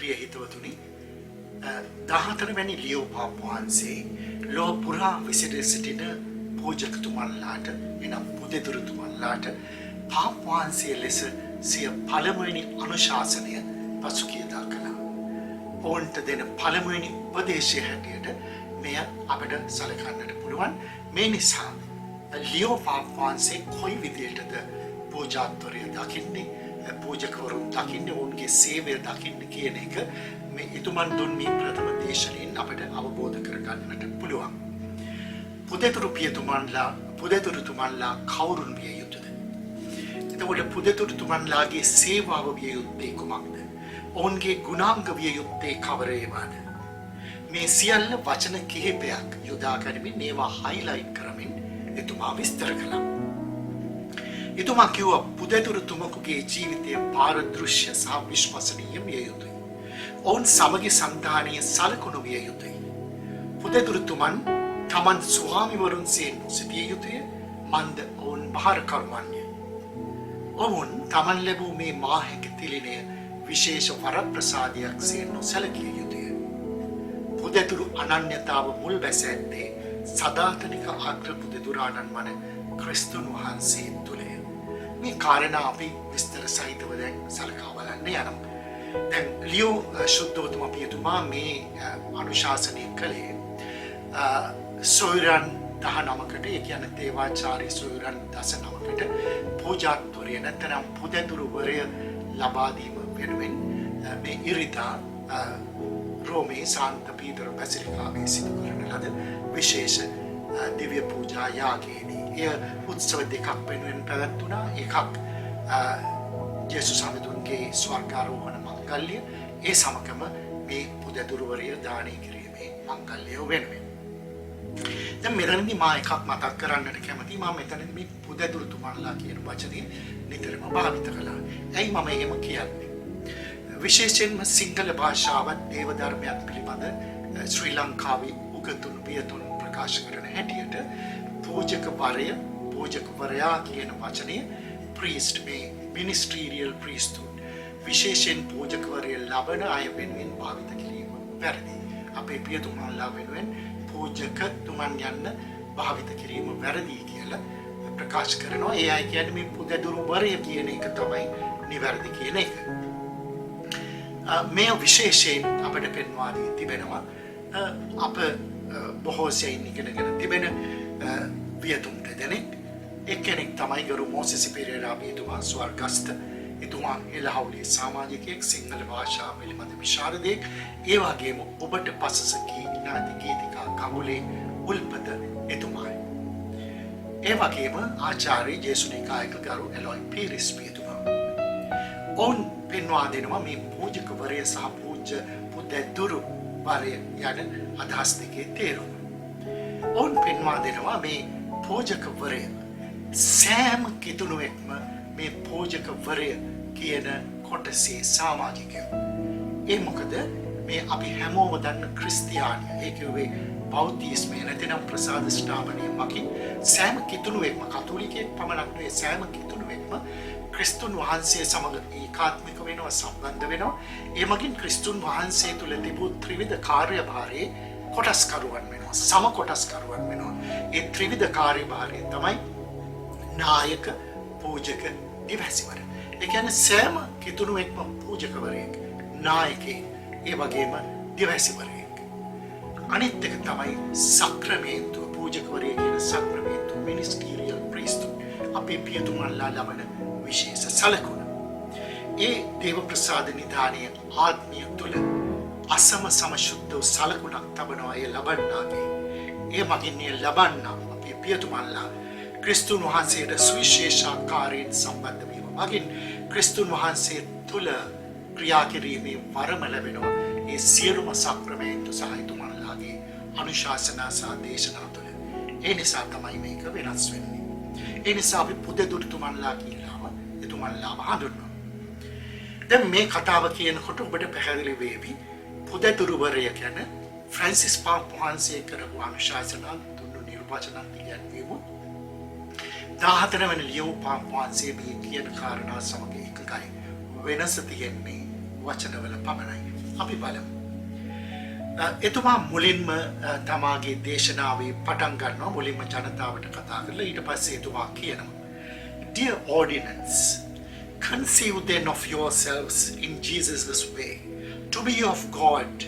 ප්‍රිය හිතවතුනි 14 වැනි ලියෝ පාප් වහන්සේ ලෝ පුරා විසිර සිටින පූජකතුමන්ලාට එනම් පුදෙදුරුතුමන්ලාට පාප් වහන්සේ ලෙස සිය පළමුවෙනි අනුශාසනය පසුගියදා කළා. ඔවුන්ට දෙන පළමුවෙනි උපදේශය හැටියට මෙය අපට සලකන්නට පුළුවන්. මේ නිසා ලියෝ පාප් වහන්සේ කොයි විදියටද පූජාත්වරය දකින්නේ, පූජකවරුන් දකින්නේ, ඔවුන්ගේ සේවය දකින්නේ කියන එක මේ එතුමන් දුන් මේ ප්‍රථම දේශනෙන් අපට අවබෝධ කරගන්නට පුළුවන්. පුදෙදුරුතුමන්ලා කවුරුන් විය යුතුද? එතකොට පුදෙදුරුතුමන්ලාගේ සේවාව විය යුත්තේ කුමක්ද? ඔවුන්ගේ ගුණාංග විය යුත්තේ කවරේවාද? මේ සියල්ල වචන කිහිපයක් යොදා ගනිමින් ඒවා හයිලයිට් කරමින් එතුමා විස්තර කළා. එතුමා කිව්වා පුදෙදුරුතුමකුගේ ජීවිතයේ පාරදෘශ්‍ය සහ විශ්වසනීය විය යුතුයි. ඔවුන් සමගි සන්ධානීය සලකුණු විය යුතුයි. පුදෙදුරුතුමන් තමන් ස්වාමිවරුන්සේ නොසිතිය යුතුය. මන්ද ඔවුන් භාරකරුවන්ය. ඔවුන් තමන් ලැබූ මේ මාහෙක තිලිනය විශේෂ වරප්‍රසාදයක් සේ නොසැලකිය යුතුය. පුදෙදුරු අනන්‍යතාව මුල් බැස ඇත්තේ සදාතනික අග්‍ර පුදෙදුරාණන් වන ක්‍රිස්තුන් වහන්සේ තුළය. මේ කාරණා අපි විස්තර සහිතව දැන් සලකා බලන්න යනවා. දැන් ලියෝ ශුද්ධෝත්තම පියතුමා මේ අනුශාසනය කළේ සොයුරන් 19කට, ඒ කියන්නේ දේවාචාර්ය සොයුරන් 19කට පූජාත්වරය නැත්නම් පුදෙදුරුවරය ලබා දීම වෙනුවෙන් මේ ඉරිදා රෝමේ සාන්ත පීතර බැසිලිකාවේ සිදු කරන ලද විශේෂ දිව්‍ය පූජා යාගයේදී එය උත්සව දෙකක් වෙනුවෙන් පැවැත්වුණා. එකක් ජේසුස් හාමුදුරුවන්ගේ ස්වර්ගාරෝහණ මංගල්‍ය, ඒ සමගම මේ පුදෙදුරුවරය දානය කිරීමේ මංගල්‍යය වෙනුවෙන්. දැන් මෙතනදී මා එකක් මතක් කරන්නට කැමතියි. මම මෙතනදී මේ පුදෙදුරුතුමන්ලා කියන වචනේ නිතරම භාවිත කළා. ඇයි මම එහෙම කියන්නේ? විශේෂයෙන්ම සිංහල භාෂාවත් දේව ධර්මයත් පිළිබඳ ශ්‍රී ලංකාවේ උගතුන් පියතුන් ප්‍රකාශ කරන හැටියට පූජකවරයා කියන වචනය ප්‍රීස්ට්, මේ මිනිස්ට්‍රීරියල් ප්‍රීස්ට්හුඩ්, විශේෂයෙන් පූජකවරය ලබන අය වෙනුවෙන් භාවිත කිරීම වැරදි. අපේ පියතුමන්ලා වෙනුවෙන් පූජකතුමන් යන්න භාවිත කිරීම වැරදි කියලා ප්‍රකාශ කරනවා. ඒ අය කියන්නේ මේ පුදෙදුරුවරය කියන එක තමයි නිවැරදි කියන එක. මේ විශේෂයෙන් අපට පෙන්වා දී තිබෙනවා අප බොහෝ සෙයින් ඉගෙනගෙන තිබෙන වියතුන් දෙදෙනෙක්. එක්කෙනෙක් තමයි ගරු මෝසෙස් පෙරේරා පියතුමා, ස්වර්ගස්ථ. එතුමා එළහවුලේ සමාජිකයෙක්, සිංහල භාෂාව පිළිබඳ විශාරදයෙක්. ඒ වගේම ඔබට පසස කී නාටි ගීතිකා කමුලේ උල්පත එතුමායි. ඒ වගේම ආචාර්ය ජේසුනිකායක ගරු එලොයි පීරිස් පියතුමා. ඔවුන් පෙන්වා දෙනවා මේ පූජකවරය සහ පුදෙදුරුවරය යන අදහස් දෙකේ තේරුම. ඔවුන් පෙන්වා දෙනවා මේ පූජකවරය සෑම කිතුණුවෙක්ම මේ පූජකවරය කියන කොටසේ සමාජිකයෝ. ඒ මොකද මේ අපි හැමෝම දන්න ක්‍රිස්තියානිය, ඒ කියන්නේ බෞද්ධිස්මය නැතිනම් ප්‍රසාද ස්ථාපනය මගින් සෑම කිතුණුවෙක්ම, කතෝලිකයෙක් පමණක් නෙවෙයි, සෑම කිතුණුවෙක්ම ක්‍රිස්තුන් වහන්සේ සමග ඒකාත්මික වෙනවා, සම්බන්ධ වෙනවා. ඒ මගින් ක්‍රිස්තුන් වහන්සේ තුළ තිබූ ත්‍රිවිධ කාර්යභාරයේ කොටස්කරුවන් වෙනවා, සම කොටස්කරුවන් වෙනවා. ඒ ත්‍රිවිධ කාර්යභාරය තමයි නායක, පූජක, දිවැසිවර. ඒ කියන්නේ සෑම කිතුණුවෙක්ම පූජකවරයෙක්, නායකයෙක්, ඒ වගේම දිවැසිවරයෙක්. අනිත් එක තමයි සක්‍රමේන්තුව. පූජකවරය කියන සක්‍රමේන්තුව, මිනිස්ටීරියල් ප්‍රීස්ට්හුඩ්, අපේ පියතුමන්ලා ලබන විශේෂ සලකුණ. ඒ දේව ප්‍රසාද නිධානයේ ආත්මීය තුළ අසම සමශුද්ධ සලකුණක් තබනවා ඒ ලබන්නාගේ. ඒ මගින් ඒ ලබන්නා අපේ පියතුමන්ලා ක්‍රිස්තුන් වහන්සේට සුවිශේෂාකාරයෙන් සම්බන්ධ වීම මගින් ක්‍රිස්තුන් වහන්සේ තුළ ක්‍රියා කිරීමේ වරම ලැබෙනවා. ඒ සියලුම සක්‍රමේන්තු සහ එතුමන්ලාගේ අනුශාසනා සහ දේශනා තුළ. ඒ නිසා තමයි මේක වෙනස් වෙන්නේ. ඒ නිසා අපි පුදෙදුරුතුමන්ලා කියලාම එතුමන්ලාම හඳුන්වනවා. දැන් මේ කතාව කියනකොට ඔබට පැහැදිලි වේවි පුදෙදුරුවරය කියන්නේ ෆ්‍රැන්සිස් පාප් වහන්සේ කරපු අනුශාසනා දුන්නු නිර්වචනක් කියන්වීම 14 වෙනි ලියෝ පාප් වහන්සේ මේ කියන කාරණා සමග එකගයි. වෙනස තියෙන්නේ වචනවල පමණයි. අපි බලමු. එතුමා මුලින්ම තමාගේ දේශනාවේ පටන් ගන්නවා මුලින්ම ජනතාවට කතා කරලා ඊට පස්සේ එතුමා කියනවා Dear audience, conceive then of yourselves in Jesus' way, to be of God,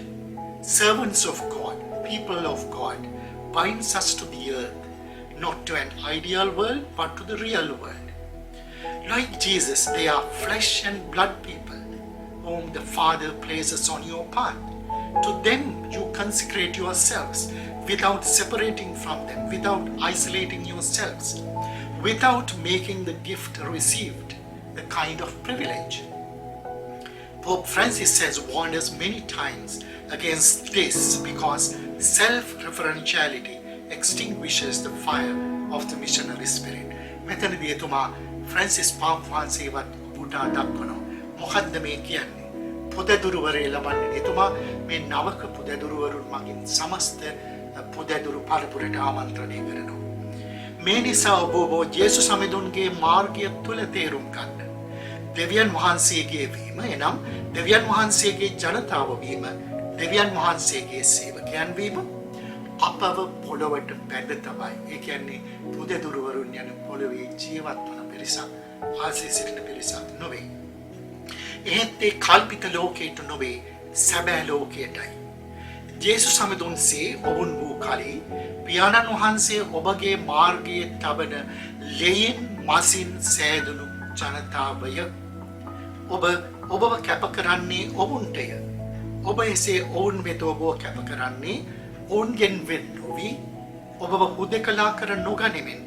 servants of God, people of God, binds us to the earth, not to an ideal world, but to the real world. Like Jesus, they are flesh and blood people, whom the Father places on your path. To them you consecrate yourselves, without separating from them, without isolating yourselves, without making the gift received a kind of privilege. Pope Francis has warned us many times against this because self-referentiality extinguishes the fire of the missionary spirit. මෙතනදී එතුමා Francis පාප් වහන්සේවත් උපුටා දක්වනවා. මොකද්ද මේ කියන්නේ? පුදදුරුවරේ ලබන්නේ එතුමා මේ නවක පුදදුරුවරුන් මගින් සමස්ත පුදදුරු පරපුරට ආමන්ත්‍රණය කරනවා. මේ නිසා ඔබ ජේසුස් සමිඳුන්ගේ මාර්ගය තුළ තේරුම් ගන්න. දෙවියන් වහන්සේගේ වීම එනම් දෙවියන් වහන්සේගේ ජනතාව වීම දෙවියන් වහන්සේගේ සේවකයන් වීම අපව පොළොවට බැඳ තබයි. ඒ කියන්නේ පුදදුරුවරුන් යන පොළොවේ ජීවත් වන පිරිසක් වාසී සිටින පිරිසක් නොවේ. එහෙත් ඒ කල්පිත ලෝකයට නොවේ සැබෑ ලෝකයටයි. ජේසුස් සමිඳුන්සේ ඔවුන් වූ කලී පියාණන් වහන්සේ ඔබගේ මාර්ගයේ තබන ලෙයින් මසින් සෑදුණු ජනතාවය. ඔබව කැප කරන්නේ ඔවුන්ටය. ඔබ එසේ ඔවුන් වෙත ඔබව කැප කරන්නේ ඔවුන්ගෙන් වෙන් නොවී ඔබව හුදෙකලා කර නොගනිමින්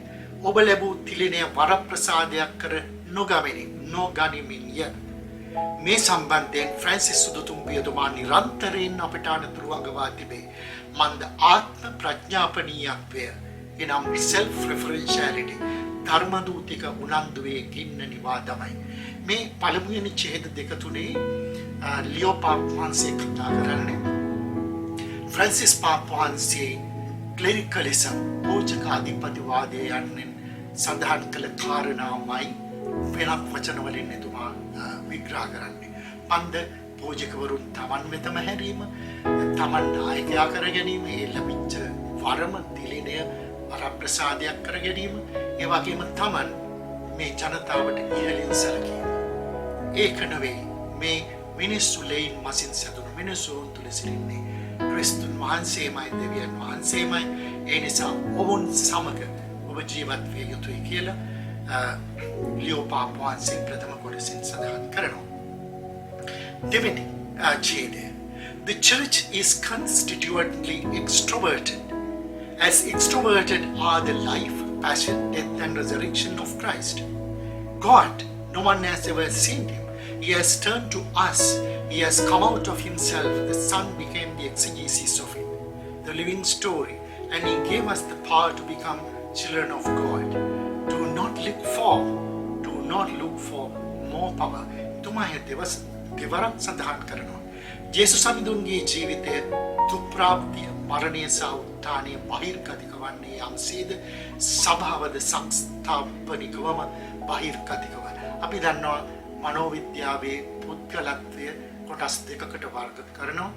ඔබ ලැබූ තිලිනය වරප්‍රසාදයක් කර නොගනිමින්ය. මේ සම්බන්ධයෙන් ෆ්‍රැන්සිස් සුදුතුම් පියතුමා නිරන්තරයෙන් අපට අනතුරු අඟවා තිබේ. මන්ද ආත්ම ප්‍රඥාපනීයත්වය එනම් self referentiality ධර්මදූතික උනන්දුවේ ගින්න නිවා දමයි. මේ පළමුවෙනි ඡේද දෙක තුනේ ලියෝ පාප් වහන්සේ කතා කරන්නේ ෆ්‍රැන්සිස් පාප් වහන්සේ ක්ලෙරිකලිසම් පෝචක අධිපතිවාදය යන්නෙන් සඳහන් කළ කාරණාවයි වෙනත් වචන වලින් එතුමා විග්‍රහ කරන්නේ. පන්ද පෝජකවරුන් තමන් වෙතම හැරීම, තමන් නායකයා කර ගැනීම, ඒ ලැබිච්ච වරම තිලිනය වරප්‍රසාදයක් කර ගැනීම, ඒ වගේම තමන් මේ ජනතාවට ඉහළින් සැලකීම. ඒක නෙවෙයි මේ මිනිස්සු ලෙයින් මසින් සැදුණු මිනිසුන් තුළ සිටින්නේ ක්‍රිස්තුන් වහන්සේමයි දෙවියන් වහන්සේමයි. ඒ නිසා ඔවුන් සමග ඔබ ජීවත් විය යුතුයි කියලා ලියෝ පාප් වහන්සේ ප්‍රථම කොටසින් සඳහන් කරනවා. දෙවෙනි ඡේදය. The church is constitutionally extroverted, as extroverted are the life, passion, death and resurrection of Christ. God, no one has ever seen him. He has turned to us. He has come out of himself. The Son became the exegesis of him, the living story, and he gave us the power to become children of God. Do not look for more power. තුමාය දෙවරක් සඳහන් කරනවා. ජේසුස් සමිඳුන්ගේ ජීවිතය දුප්‍රාප්තිය, මරණය සහ උත්ථානය බහිර්ගතික වන්නේ යම්සේද සභාවද සංස්ථාපනිකවම බහිර්ගතිකව. අපි දන්නවා මනෝවිද්‍යාවේ පුද්ගලත්වය කොටස් දෙකකට වර්ග කරනවා.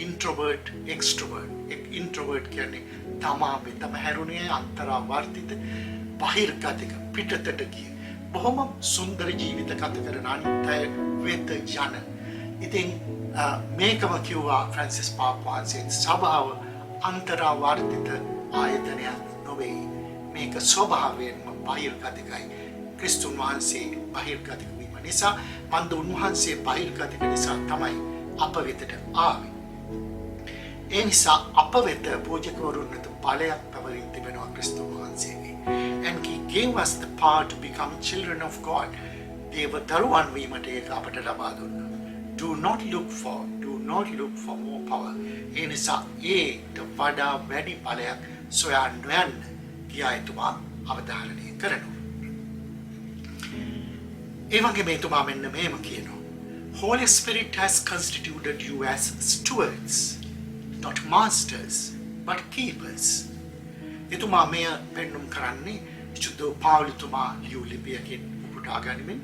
Introvert, extrovert. ඉන්ට්‍රෝවර්ට් කියන්නේ තමා වෙතම හැරුණේ අන්තරාවර්තිත, බහිර්ගතික පිටතට ගිය බොහොම සුන්දර ජීවිත ගත කරන අනිත් අය වෙත යන. ඉතින් මේකම කිව්වා ෆ්‍රැන්සිස් පාප් වහන්සේ සභාව අන්තරාවර්තිත ආයතනයක් නොවේ. මේක ස්වභාවයෙන්ම බහිර්ගතිකයි. ක්‍රිස්තුන් වහන්සේ බහිර්ගතික වීම නිසා, මන්ද උන්වහන්සේ බහිර්ගතික නිසා තමයි අප වෙතට ආවේ. ඒ නිසා අප වෙත පූජකවරුන් වෙත බලයක් පැවරින් තිබෙනවා ක්‍රිස්තුන් වහන්සේගේ. And he gave us the power to become children of God. දේව දරුවන් වීමට ඒක අපට ලබා දුන්නා. Do not look for more power. ඒ නිසා ඒට වඩා වැඩි බලයක් සොයා නොයන්න කියා එතුමා අවධාරණය කරනවා. ඒ වගේම එතුමා මෙන්න මේම කියනවා. Holy Spirit has constituted you as stewards, not masters, but keepers. එතුමා මෙය පෙන්නුම් කරන්නේ චුද්දෝ පාවුලුතුමා ලියූ ලිපියකින් උපුටා ගනිමින්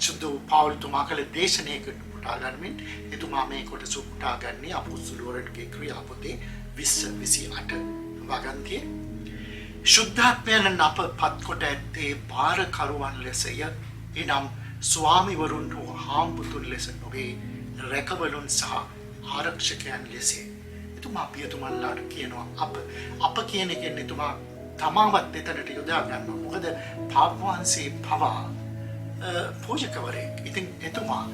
චුද්දෝ පාවුලුතුමා කළ දේශනයකට උපුටා ගන්නමින් එතුමා මේ කොටස උපුටා ගන්නේ අපොස්තලවරුන්ගේ ක්‍රියාපොතේ 20:28 වගන්තියේ ශුද්ධාත්මයන් අප පත්කොට ඇත්තේ භාරකරුවන් ලෙසය එනම් ස්වාමිවරුන් හෝ හාමුදුරුවෝ ලෙස නොවේ රැකවලුන් සහ ආරක්ෂකයන් ලෙසේ එතුමා පියතුමන්ලාට කියනවා අප කියන එකෙන් එතුමා තමාවත් එතනට යොදා ගන්නවා මොකද පාපවහන්සේ පවා පෝෂකවරයෙක් ඉතින් එතුමා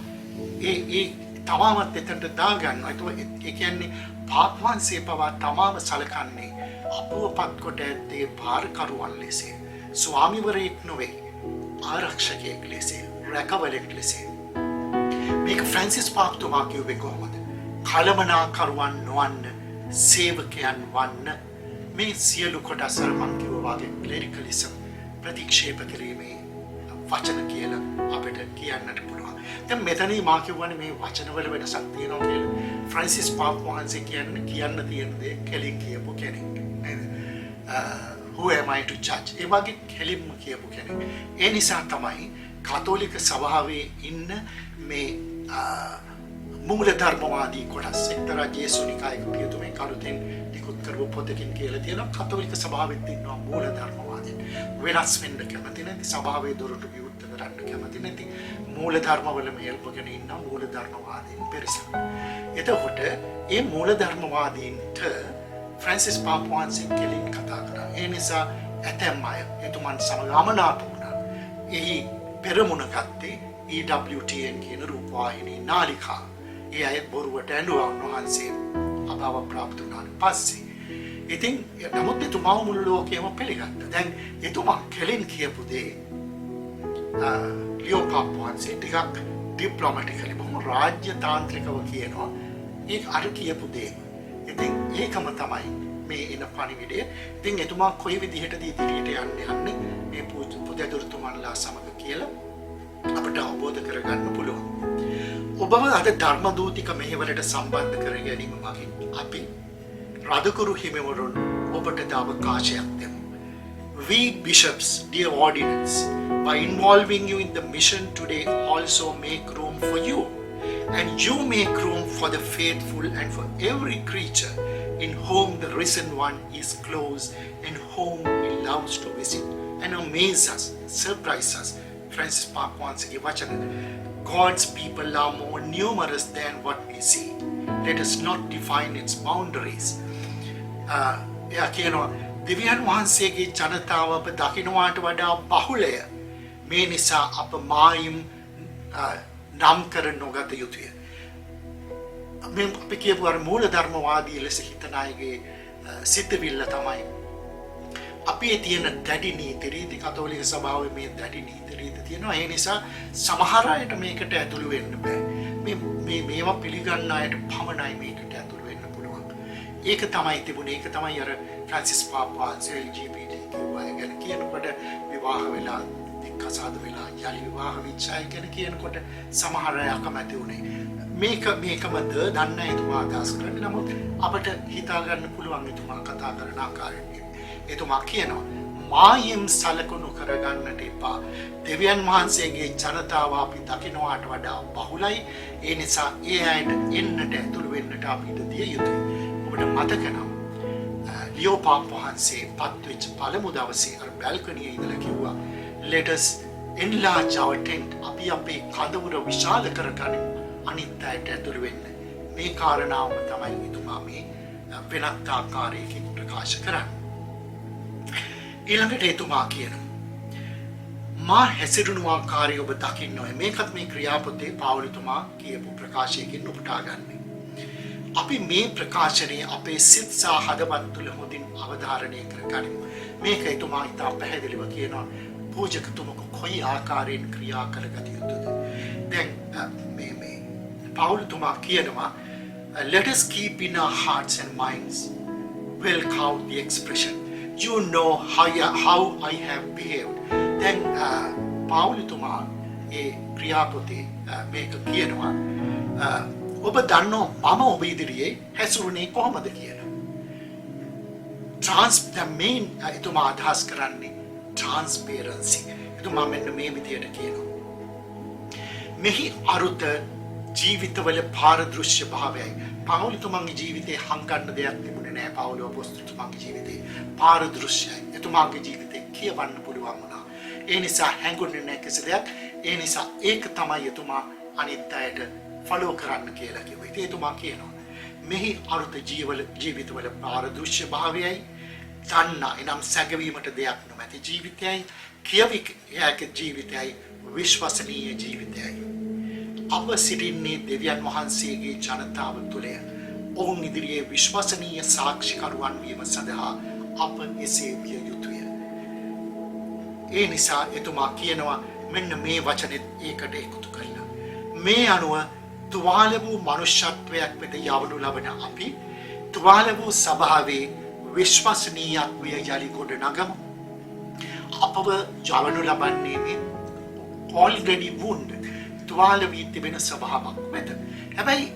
ඒ තමාවත් එතනට දා ගන්නවා ඒ කියන්නේ පාපවහන්සේ පවා තමාව සලකන්නේ අපව පත්කොට ඇත්තේ භාරකරුවන් ලෙසේ ස්වාමිවරයෙක් නොවේ ආරක්ෂකයෙක් ලෙසේ රැකවලෙක් ලෙසේ මේක ෆ්‍රැන්සිස් පාප්තුමා කිව්වේ කොහොමද කලමනාකරුවන් නොවන්න සේවකයන් වන්න මේ සියලු කොටස් අර මං කිව්වා වගේ ක්ලෙරිකලිසම් ප්‍රතික්ෂේප කිරීමේ වචන කියලා අපිට කියන්නට පුළුවන්. දැන් මෙතනදී මා කියවනේ මේ වචනවල වෙනසක් තියෙනවා කියලා. ෆ්‍රැන්සිස් පාප් වහන්සේ කියන්න තියෙන දේ කෙලින් කියපු කෙනෙක්. නේද? Who am I to judge? ඒ වගේ කෙලින්ම කියපු කෙනෙක්. ඒ නිසා තමයි කතෝලික සභාවේ ඉන්න මේ මූල ධර්මවාදී කොටස් එක්තරා ජේසුනිකායක පියතුමේ කරුතෙන් නිකුත් කරපු පොතකින් කියලා තියෙනවා කතෝලික සභාවෙත් ඉන්නවා මූල ධර්මවාදීන් වෙනස් වෙන්න කැමති නැති සභාවේ දොරටු විවෘත කරන්න කැමති නැති මූල ධර්මවල මෙල්පගෙන ඉන්න මූල ධර්මවාදීන් පිරිසක්. එතකොට මේ මූල ධර්මවාදීන්ට ෆ්‍රැන්සිස් පාප් වහන්සේ කෙලින් කතා කරා. ඒ නිසා ඇතැම් අය එතුමන් සමග අමනාප වුණා. එහි පෙරමුණ ගත්තේ EWTN කියන රූපවාහිනී නාලිකා. ඒ අය බොරුවට ඇඬුවා උන්වහන්සේ අභාව ප්‍රාප්ත වුණාට පස්සේ. ඉතින් නමුත් එතුමා මුළු ලෝකෙම පිළිගත්තා. දැන් එතුමා කෙලින් කියපු දේ ලියෝ පාප් වහන්සේ ටිකක් ඩිප්ලොමැටිකලි බොහොම රාජ්‍යතාන්ත්‍රිකව කියනවා. ඒක අර කියපු දේ. ඉතින් ඒකම තමයි මේ එන පණිවිඩය. ඉතින් එතුමා කොයි විදිහටද ඉදිරියට යන්නේ මේ පුදදුරතුමන්ලා සමග කියලා අපට අවබෝධ කරගන්න පුළුවන්. ඔබව අද ධර්මදූතික මෙහෙවරට සම්බන්ධ කර ගැනීම මගින් අපි රදකුරු හිමිවරුන් ඔබට අවකාශයක් දෙමු. We bishops, dear ordinance, by involving you in the mission today also make room for you, and you make room for the faithful and for every creature in whom the risen one is close and whom he loves to visit and amaze us, surprise us. Francis Park once again, God's people are more numerous than what we see. Let us not define its boundaries. දෙවියන් වහන්සේගේ ජනතාව අප දකින්නවාට වඩා බහුලය. මේ නිසා අප මායිම් නම් කර නොගත යුතුය. අපි කියපු අර මූල ධර්මවාදී ලෙස හිතන අයගේ සිතවිල්ල තමයි අපි තියෙන දැඩි නීති රීති කතෝලික සභාවේ මේ දැඩි නීති රීති තියෙනවා. ඒ නිසා සමහර අයට මේකට ඇතුළු වෙන්න බෑ. මේවා පිළිගන්න අයට පමණයි මේකට ඇතුළු වෙන්න පුළුවන්. ඒක තමයි තිබුණේ. ඒක තමයි අර ෆ්‍රැන්සිස් පාප් වහන්සේ LGBTQ අය ගැන කියනකොට විවාහ වෙලා දික්කසාද වෙලා යලි විවාහ වෙච්ච අය ගැන කියනකොට සමහර අය අකමැති වුණේ. මේකමද දන්න එතුමා අදහස් කරන්නේ. නමුත් අපට හිතා ගන්න පුළුවන් එතුමා කතා කරන ආකාරයෙන්. එතුමා කියනවා මායිම් සලකුණු කරගන්නට එපා. දෙවියන් වහන්සේගේ ජනතාව අපි දකින්නවාට වඩා බහුලයි. ඒ නිසා ඒ අයට එන්නට ඇතුළු වෙන්නට අපි ඉඩ දිය යුතුයි. ඔබට මතක නම් ලියෝ පාප් වහන්සේ පත්වෙච්ච පළමු දවසේ අර බැල්කනියේ ඉඳලා කිව්වා let us enlarge our tent. අපි අපේ කඳවුර විශාල කරගනිමු. අනිත් අයට ඇතුළු වෙන්න. මේ කාරණාවම තමයි එතුමා මේ වෙනත් ආකාරයකින් ප්‍රකාශ කරන්නේ. ඊළඟට එතුමා කියනවා මා හැසිරුණු ආකාරය ඔබ දකින්න ඕනේ. මේකත් මේ ක්‍රියාපොතේ පාවුලතුමා කියපු ප්‍රකාශයකින් උපුටා ගන්න. අපි මේ ප්‍රකාශනය අපේ සිත් සහ හදවත් තුළ හොඳින් අවධාරණය කරගනිමු. මේක එතුමා ඉතා පැහැදිලිව කියනවා පූජකතුමක කොයි ආකාරයෙන් ක්‍රියා කරගත යුතුද. දැන් මේ පාවුලතුමා කියනවා let us keep in our hearts and minds well count the expression you know how I have behaved. Then පාවුලතුමා ඒ ක්‍රියාපොතේ මේක කියනවා ඔබ දන්නවා මම ඔබ ඉදිරියේ හැසිරුණේ කොහොමද කියලා. the main එතුමා අදහස් කරන්නේ transparency. එතුමා මෙන්න මේ විදියට කියනවා. මෙහි අරුත ජීවිතවල පාරදෘශ්‍ය භාවයයි. පවුලතුමාගේ ජීවිතේ හංගන්න දෙයක් තිබුණේ නැහැ. පවුල අපොස්තුතුමාගේ ජීවිතේ පාරදෘශ්‍යයි. එතුමාගේ ජීවිතේ කියවන්න පුළුවන් වුණා. ඒ නිසා හැංගුන්නේ නැහැ කිසි දෙයක්. ඒ නිසා ඒක තමයි එතුමා අනිත් අයට ෆලෝ කරන්න කියලා කිව්වේ. ඉතින් එතුමා කියනවා මෙහි අරුත ජීවිතවල පාරදෘශ්‍ය භාවයයි, දන්නා එනම් සැඟවීමට දෙයක් නොමැති ජීවිතයයි, කියවි හැකි ජීවිතයයි, විශ්වසනීය ජීවිතයයි. අප සිටින්නේ දෙවියන් වහන්සේගේ ජනතාව තුළය. ඔවුන් ඉදිරියේ විශ්වසනීය සාක්ෂිකරුවන් වීම සඳහා අප එසේ විය යුතුය. ඒ නිසා එතුමා කියනවා මෙන්න මේ වචනෙත් ඒකට එකතු කරලා. මේ අනුව තුවාල වූ මනුෂ්‍යත්වයක් වෙත යවනු ලබන අපි තුවාල වූ සභාවේ විශ්වසනීයත්වය යලි ගොඩ නගමු. අපව යවනු ලබන්නේ මේ already wounded තුවාල වී තිබෙන සභාවක් වෙත. හැබැයි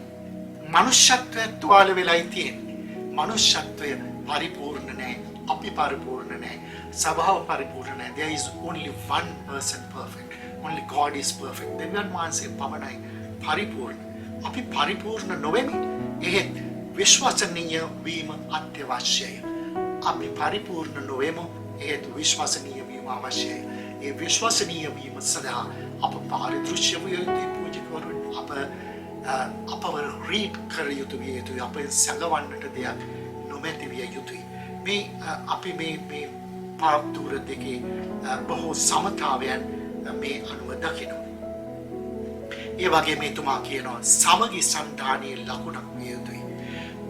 මනුෂ්‍යත්වය තුවාල වෙලයි තියෙන්නේ. මනුෂ්‍යත්වය පරිපූර්ණ නැහැ. අපි පරිපූර්ණ නැහැ. සභාව පරිපූර්ණ නැහැ. There is only one person perfect. Only God is perfect. දෙවියන් වහන්සේ පමණයි පරිපූර්ණ. අපි පරිපූර්ණ නොවෙමි. එහෙත් විශ්වසනීය වීම අත්‍යවශ්‍යයි. අපි පරිපූර්ණ නොවෙමු. එහෙත් විශ්වසනීය වීම අවශ්‍යයි. ඒ විශ්වසනීය වීම සඳහා අප පාරිදෘශ්‍ය විය යුතුයි. පූජකවරුන් අපව රීඩ් කර යුතු විය යුතුයි. අප සැඟවන්නට දෙයක් නොමැති විය යුතුයි. මේ අපි මේ පාත්තුර දෙකේ බොහෝ සමතාවයන් මේ අනුව දකිනවා. ඒ වගේ මෙතුමා කියනවා සමගි සන්ධානයේ ලකුණක් විය යුතුයි.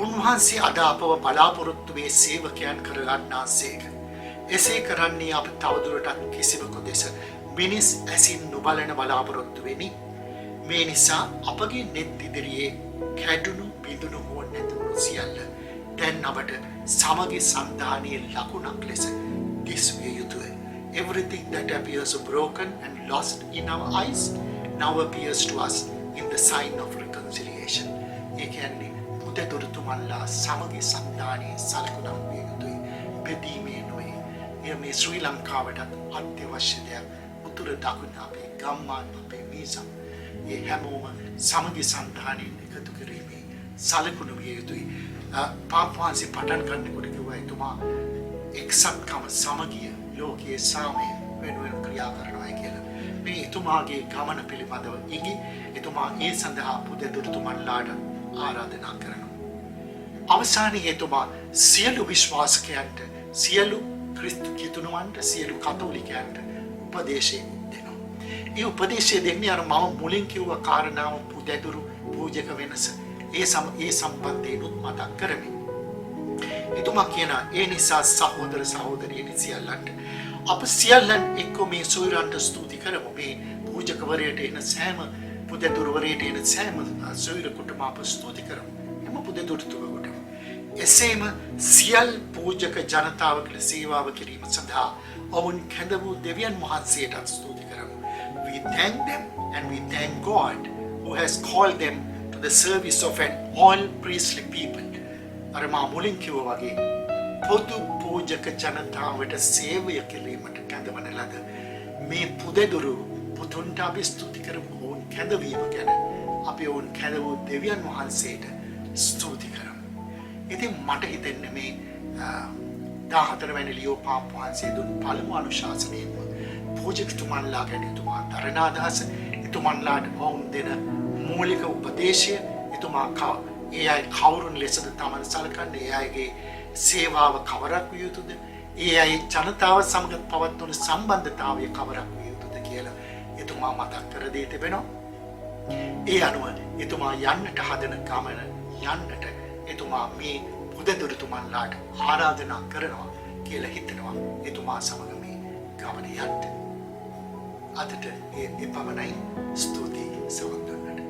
උන්වහන්සේ අද අපව බලාපොරොත්තු වේ සේවකයන් කරගන්නාසේක. එසේ කරන්නේ අප තවදුරටත් කිසිවකු දෙස මිනිස් ඇසින් නොබලන බලාපොරොත්තු වෙමි. මේ නිසා අපගේ නෙත් ඉදිරියේ කැඩුණු බිඳුණු හෝ නැතුණු සියල්ල දැන් අපට සමගි සන්ධානයේ ලකුණක් ලෙස දිස්විය යුතුය. Everything that appears broken and lost in our eyes now appears to us in the sign of reconciliation. ඒ කියන්නේ පුදදුරුතුමන්ලා සමගි සන්ධානයේ සලකුණක් විය යුතුයි. බෙදීමේ නොවේ. එය මේ ශ්‍රී ලංකාවටත් අත්‍යවශ්‍ය දෙයක්. උතුර දකුණ අපේ ගම්මාන අපේ මීසම් ඒ හැමෝම සමගි සන්ධානයෙන් එකතු කිරීමේ සලකුණු විය යුතුයි. පාප්වාන්සේ පටන් ගන්නකොට කිව්වා එතුමා එක්සත්කම සමගිය ලෝකයේ සාමය වෙනුවෙන් ක්‍රියා කරනවා කියලා. මේ එතුමාගේ ගමන පිළිබඳව ඉඟි එතුමා ඒ සඳහා පුදදුරුතුමන්ලාට ආරාධනා කරනවා. අවසානයේ එතුමා සියලු විශ්වාසකයන්ට, සියලු ක්‍රිස්තු කිතුණුවන්ට, සියලු කතෝලිකයන්ට උපදේශය දෙනවා. ඒ උපදේශය දෙන්නේ අර මම මුලින් කිව්ව කාරණාව පුදදුරු පූජක වෙනස. ඒ සම්බන්ධයෙන් මතක් කරමි. එතුමා කියනවා ඒ නිසා සහෝදර සහෝදරියනි සියල්ලන්ට අප සියල්ලන් එක්ක මේ සොයුරන්ට ස්තුති කරමු. මේ පූජකවරයට එන සෑම පුදදුරුවරයට එන සෑම සොයුරකුටම අප ස්තුති කරමු. එම පුදදුරුතුමකුටම. එසේම සියල් පූජක ජනතාවකට සේවාව කිරීම සඳහා ඔවුන් කැඳ වූ දෙවියන් වහන්සේටත් ස්තුති කරමු. We thank them and we thank God who has called them to the service of an all priestly people. අර මා මුලින් කිව්වා වගේ පොදු පූජක ජනතාවට සේවය කිරීමට කැඳවන ලද මේ පුදදුරු පුතුන්ට අපි ස්තුති කරමු. ඔවුන් කැඳවීම ගැන අපි ඔවුන් කැඳ වූ දෙවියන් වහන්සේට ස්තුති කරමු. ඉතින් මට හිතෙන්නේ මේ 14 වැනි ලියෝ පාප් වහන්සේ දුන් පළමු අනුශාසනයෙන්ම පූජකතුමන්ලා ගැන එතුමා දරන අදහස, එතුමන්ලාට ඔවුන් දෙන මූලික උපදේශය, එතුමා ඒ අය කවුරුන් ලෙසද තමන් සලකන්නේ, ඒ අයගේ සේවාව කවරක් විය යුතුද, ඒ අය ජනතාව සමග පවත්වන සම්බන්ධතාවය කවරක් විය යුතුද කියලා එතුමා මතක් කර දී තිබෙනවා. ඒ අනුව එතුමා යන්නට හදන ගමන යන්නට එතුමා මේ පුදදුරුතුමන්ලාට ආරාධනා කරනවා කියලා හිතනවා. එතුමා සමග මේ ගමන යන්න. අදට ඒ පමණයි. ස්තුතියි සවන්දන්නට.